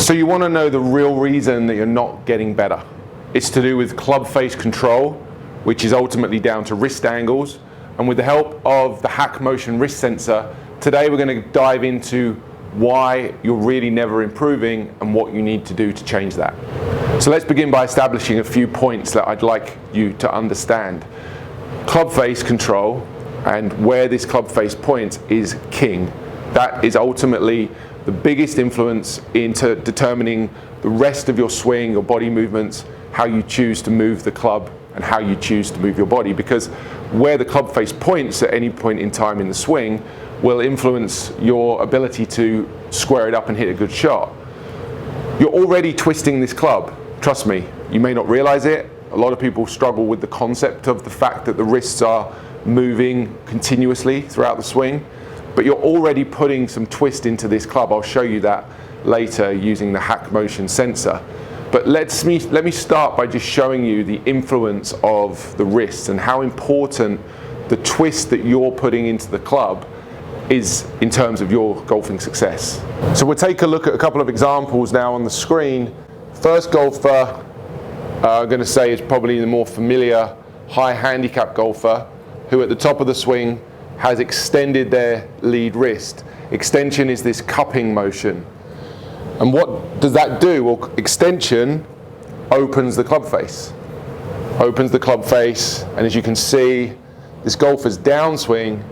So you want to know the real reason that you're not getting better. It's to do with club face control, which is ultimately down to wrist angles. And with the help of the hackmotion wrist sensor, today we're going to dive into why you're really never improving and what you need to do to change that. So let's begin by establishing a few points that I'd like you to understand. Club face control and where this club face points is king. That is ultimately the biggest influence into determining the rest of your swing, your body movements, how you choose to move the club and how you choose to move your body, because where the club face points at any point in time in the swing will influence your ability to square it up and hit a good shot. You're already twisting this club, trust me. You may not realize it. A lot of people struggle with the concept of the fact that the wrists are moving continuously throughout the swing, but you're already putting some twist into this club. I'll show you that later using the hackmotion sensor. But let me start by just showing you the influence of the wrists and how important the twist that you're putting into the club is in terms of your golfing success. So we'll take a look at a couple of examples now on the screen. First golfer, I'm going to say is probably the more familiar high handicap golfer, who at the top of the swing has extended their lead wrist. Extension is this cupping motion. And what does that do? Well, extension opens the club face. Opens the club face, and as you can see, this golfer's downswing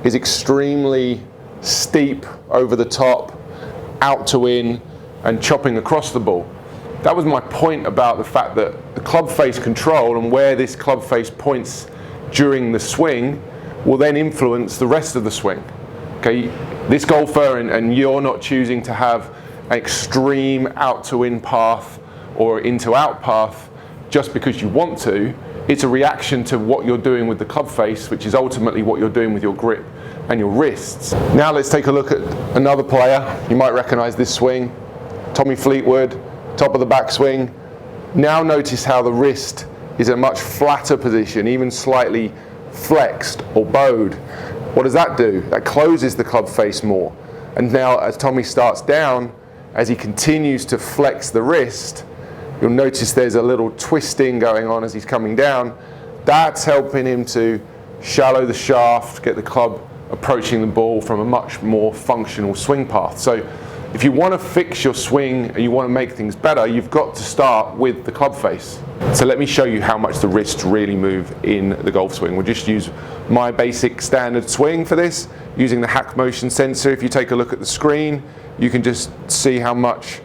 is extremely steep over the top, out to in, and chopping across the ball. That was my point about the fact that the club face control and where this club face points during the swing will then influence the rest of the swing. Okay, this golfer and you're not choosing to have an extreme out to in path or into out path just because you want to. It's a reaction to what you're doing with the club face, which is ultimately what you're doing with your grip and your wrists. Now let's take a look at another player. You might recognize this swing. Tommy Fleetwood, top of the backswing. Now notice how the wrist is in a much flatter position, even slightly flexed or bowed. What does that do? That closes the club face more. And now as Tommy starts down, as he continues to flex the wrist, you'll notice there's a little twisting going on as he's coming down. That's helping him to shallow the shaft, get the club approaching the ball from a much more functional swing path. So if you want to fix your swing and you want to make things better, you've got to start with the club face. So let me show you how much the wrists really move in the golf swing. We'll just use my basic standard swing for this, using the hackmotion sensor. If you take a look at the screen, you can just see how much,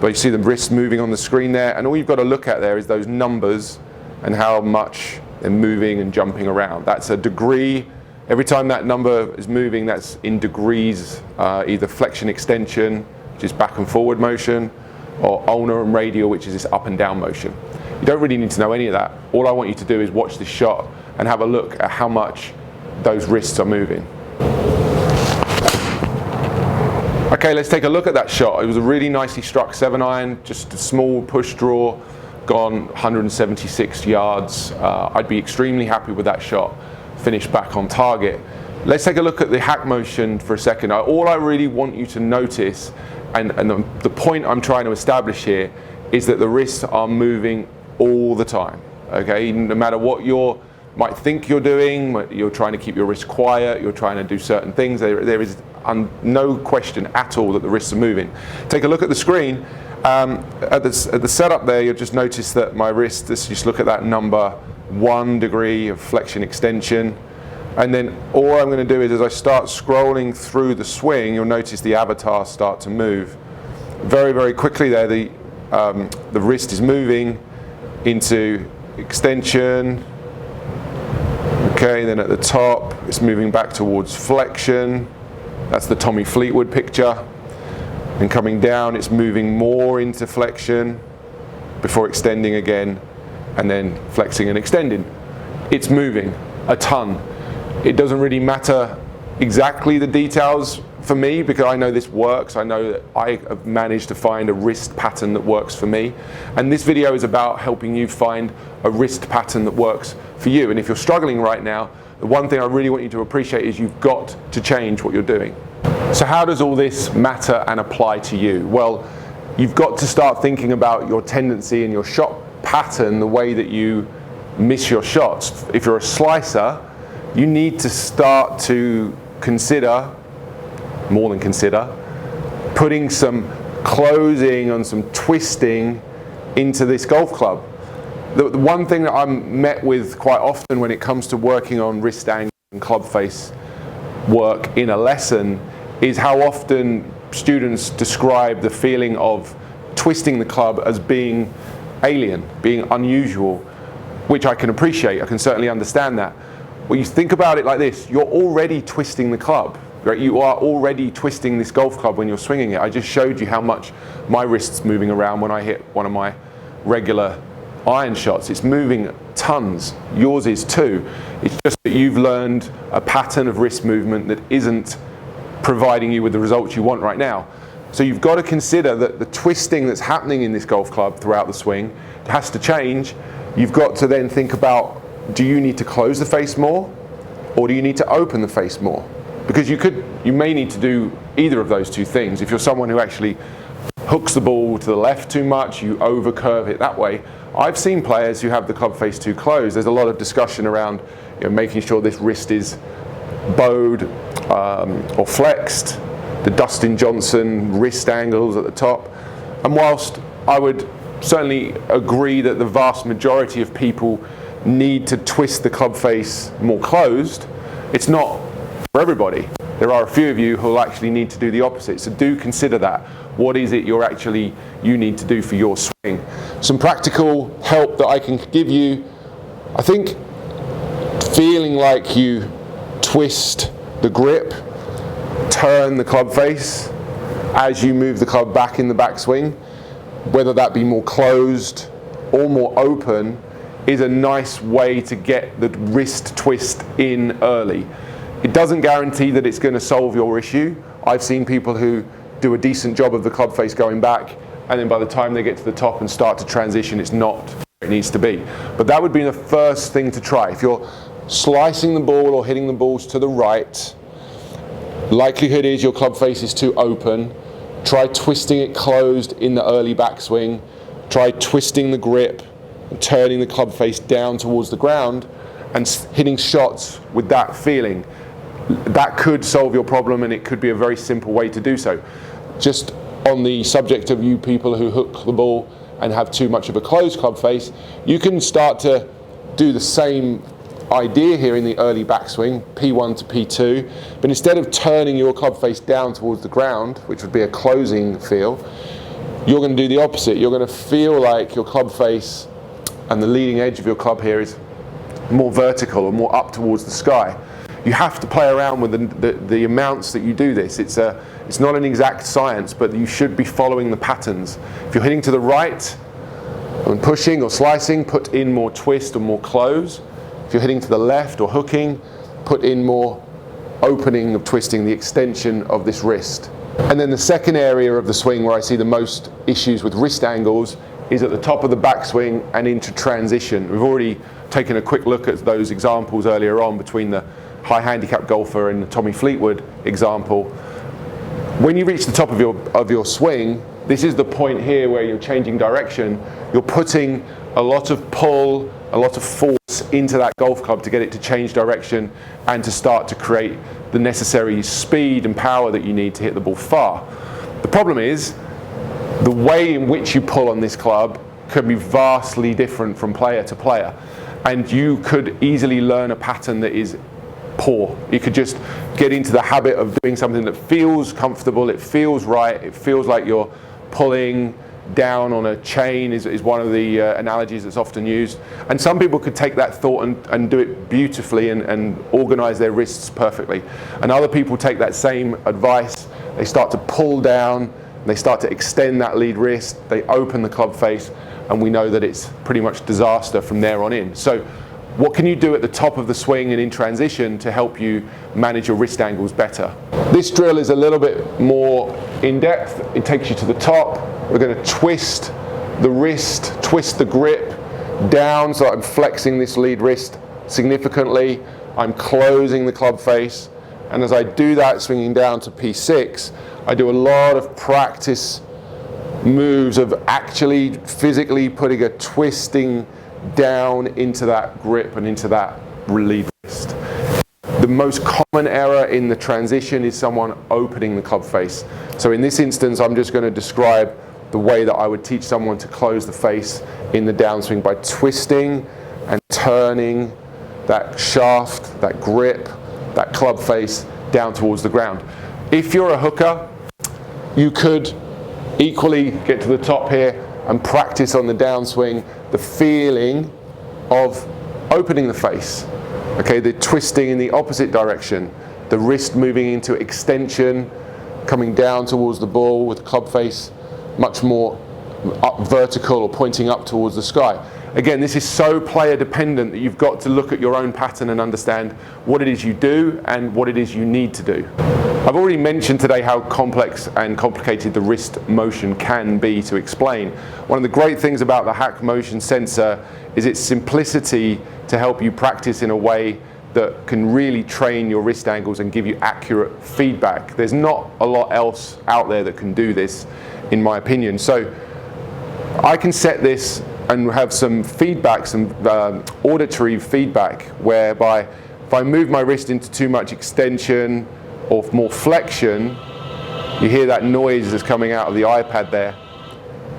but you see the wrists moving on the screen there, and all you've got to look at there is those numbers and how much they're moving and jumping around. That's a degree. Every time that number is moving, that's in degrees, either flexion extension, which is back and forward motion, or ulnar and radial, which is this up and down motion. You don't really need to know any of that. All I want you to do is watch this shot and have a look at how much those wrists are moving. Okay, let's take a look at that shot. It was a really nicely struck 7-iron, just a small push draw, gone 176 yards. I'd be extremely happy with that shot. Finished back on target. Let's take a look at the hack motion for a second. All I really want you to notice, and the point I'm trying to establish here, is that the wrists are moving all the time. Okay, no matter what you might think you're doing, you're trying to keep your wrists quiet, you're trying to do certain things, there is no question at all that the wrists are moving. Take a look at the screen. At the setup there, you'll just notice that my wrist, just look at that number, 1 degree of flexion extension. And then all I'm going to do is, as I start scrolling through the swing, you'll notice the avatar start to move. Very, very quickly there, the wrist is moving into extension. Okay, then at the top, it's moving back towards flexion. That's the Tommy Fleetwood picture. And coming down, it's moving more into flexion before extending again, and then flexing and extending. It's moving a ton. It doesn't really matter exactly the details for me, because I know this works. I know that I have managed to find a wrist pattern that works for me. And this video is about helping you find a wrist pattern that works for you. And if you're struggling right now, the one thing I really want you to appreciate is you've got to change what you're doing. So how does all this matter and apply to you? Well, you've got to start thinking about your tendency and your shot pattern, the way that you miss your shots. If you're a slicer, you need to start to consider, more than consider, putting some closing and some twisting into this golf club. The one thing that I'm met with quite often when it comes to working on wrist angle and club face work in a lesson is how often students describe the feeling of twisting the club as being alien, being unusual, which I can appreciate. I can certainly understand that. Well, you think about it like this: you're already twisting the club. Right? You are already twisting this golf club when you're swinging it. I just showed you how much my wrist's moving around when I hit one of my regular iron shots. It's moving tons. Yours is too. It's just that you've learned a pattern of wrist movement that isn't providing you with the results you want right now. So you've got to consider that the twisting that's happening in this golf club throughout the swing has to change. You've got to then think about, do you need to close the face more, or do you need to open the face more? Because you may need to do either of those two things. If you're someone who actually hooks the ball to the left too much, you over curve it that way. I've seen players who have the club face too closed. There's a lot of discussion around, you know, making sure this wrist is bowed or flexed, the Dustin Johnson wrist angles at the top. And whilst I would certainly agree that the vast majority of people need to twist the club face more closed, it's not for everybody. There are a few of you who will actually need to do the opposite. So do consider that. What is it you need to do for your swing? Some practical help that I can give you. I think feeling like you twist the grip, turn the club face as you move the club back in the backswing, whether that be more closed or more open, is a nice way to get the wrist twist in early. It doesn't guarantee that it's going to solve your issue. I've seen people who do a decent job of the club face going back, and then by the time they get to the top and start to transition, it's not where it needs to be. But that would be the first thing to try. If you're slicing the ball or hitting the balls to the right, likelihood is your club face is too open. Try twisting it closed in the early backswing. Try twisting the grip and turning the club face down towards the ground and hitting shots with that feeling. That could solve your problem, and it could be a very simple way to do so. Just on the subject of you people who hook the ball and have too much of a closed club face, you can start to do the same idea here in the early backswing, P1 to P2, but instead of turning your club face down towards the ground, which would be a closing feel, you're going to do the opposite. You're going to feel like your club face and the leading edge of your club here is more vertical or more up towards the sky. You have to play around with the amounts that you do this. It's not an exact science, but you should be following the patterns. If you're hitting to the right and pushing or slicing, put in more twist or more close. If you're hitting to the left or hooking, put in more opening of twisting, the extension of this wrist. And then the second area of the swing where I see the most issues with wrist angles is at the top of the backswing and into transition. We've already taken a quick look at those examples earlier on between the high handicap golfer and the Tommy Fleetwood example. When you reach the top of your swing, this is the point here where you're changing direction. You're putting a lot of pull, a lot of force into that golf club to get it to change direction and to start to create the necessary speed and power that you need to hit the ball far. The problem is, the way in which you pull on this club can be vastly different from player to player. And you could easily learn a pattern that is poor. You could just get into the habit of doing something that feels comfortable, it feels right, it feels like you're pulling down on a chain is one of the analogies that's often used. And some people could take that thought and do it beautifully and organize their wrists perfectly. And other people take that same advice, they start to pull down, they start to extend that lead wrist, they open the club face, and we know that it's pretty much disaster from there on in. So what can you do at the top of the swing and in transition to help you manage your wrist angles better? This drill is a little bit more in depth. It takes you to the top. We're going to twist the wrist, twist the grip down, so I'm flexing this lead wrist significantly. I'm closing the club face, and as I do that, swinging down to P6, I do a lot of practice moves of actually physically putting a twisting down into that grip and into that relieved wrist. The most common error in the transition is someone opening the club face. So in this instance, I'm just going to describe the way that I would teach someone to close the face in the downswing by twisting and turning that shaft, that grip, that club face down towards the ground. If you're a hooker, you could equally get to the top here and practice on the downswing the feeling of opening the face. Okay, the twisting in the opposite direction, the wrist moving into extension, coming down towards the ball with the club face much more up vertical or pointing up towards the sky. Again, this is so player dependent that you've got to look at your own pattern and understand what it is you do and what it is you need to do. I've already mentioned today how complex and complicated the wrist motion can be to explain. One of the great things about the hackmotion sensor is its simplicity to help you practice in a way that can really train your wrist angles and give you accurate feedback. There's not a lot else out there that can do this, in my opinion. So I can set this and have some feedback, some auditory feedback, whereby if I move my wrist into too much extension or more flexion, you hear that noise that's coming out of the iPad there.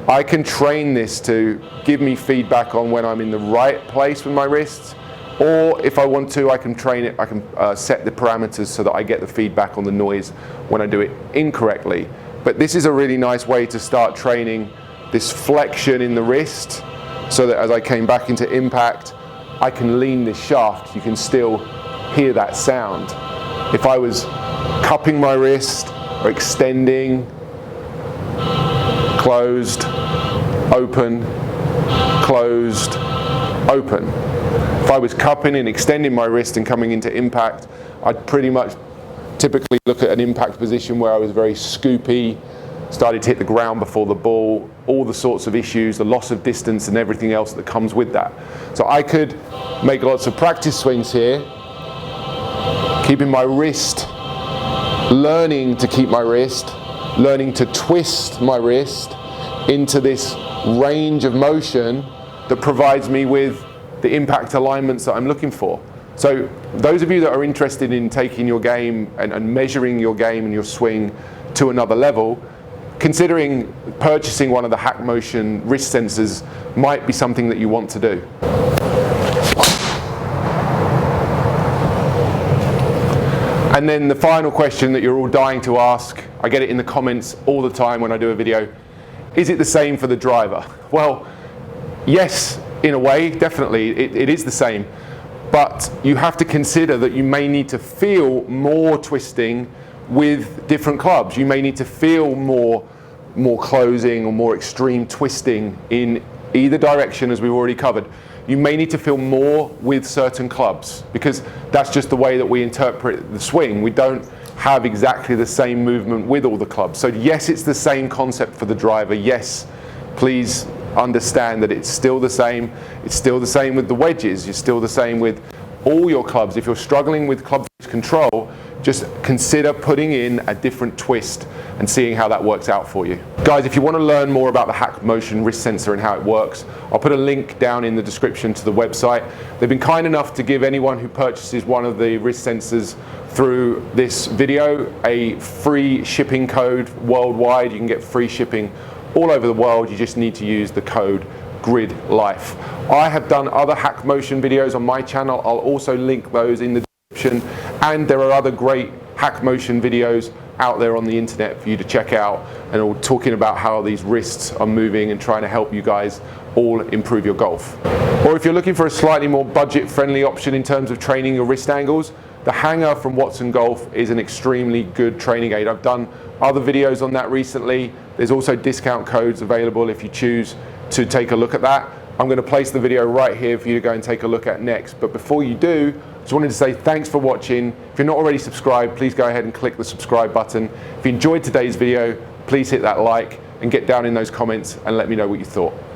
I can train this to give me feedback on when I'm in the right place with my wrists, or if I want to, I can train it, I can set the parameters so that I get the feedback on the noise when I do it incorrectly. But this is a really nice way to start training this flexion in the wrist, so that as I came back into impact, I can lean this shaft. You can still hear that sound. If I was cupping my wrist or extending, closed, open, closed, open. If I was cupping and extending my wrist and coming into impact, I'd pretty much typically look at an impact position where I was very scoopy, started to hit the ground before the ball, all the sorts of issues, the loss of distance and everything else that comes with that. So I could make lots of practice swings here, keeping my wrist, learning to keep my wrist, learning to twist my wrist into this range of motion that provides me with the impact alignments that I'm looking for. So those of you that are interested in taking your game and measuring your game and your swing to another level, considering purchasing one of the hackmotion wrist sensors might be something that you want to do. And then the final question that you're all dying to ask, I get it in the comments all the time when I do a video, is it the same for the driver? Well, yes, in a way, definitely, it is the same. But you have to consider that you may need to feel more twisting with different clubs. You may need to feel more closing or more extreme twisting in either direction, as we've already covered. You may need to feel more with certain clubs, because that's just the way that we interpret the swing. We don't have exactly the same movement with all the clubs. So yes, it's the same concept for the driver. Yes, please understand that it's still the same. It's still the same with the wedges. You're still the same with all your clubs. If you're struggling with club control, just consider putting in a different twist and seeing how that works out for you. Guys, if you want to learn more about the hackmotion wrist sensor and how it works, I'll put a link down in the description to the website. They've been kind enough to give anyone who purchases one of the wrist sensors through this video a free shipping code worldwide. You can get free shipping all over the world. You just need to use the code GRIDLIFE. I have done other hackmotion videos on my channel. I'll also link those in the description, and there are other great hackmotion videos out there on the internet for you to check out, and all talking about how these wrists are moving and trying to help you guys all improve your golf. Or if you're looking for a slightly more budget friendly option in terms of training your wrist angles, the hanger from Watson Golf is an extremely good training aid. I've done other videos on that recently. There's also discount codes available if you choose to take a look at that. I'm going to place the video right here for you to go and take a look at next. But before you do, I just wanted to say thanks for watching. If you're not already subscribed, please go ahead and click the subscribe button. If you enjoyed today's video, please hit that like and get down in those comments and let me know what you thought.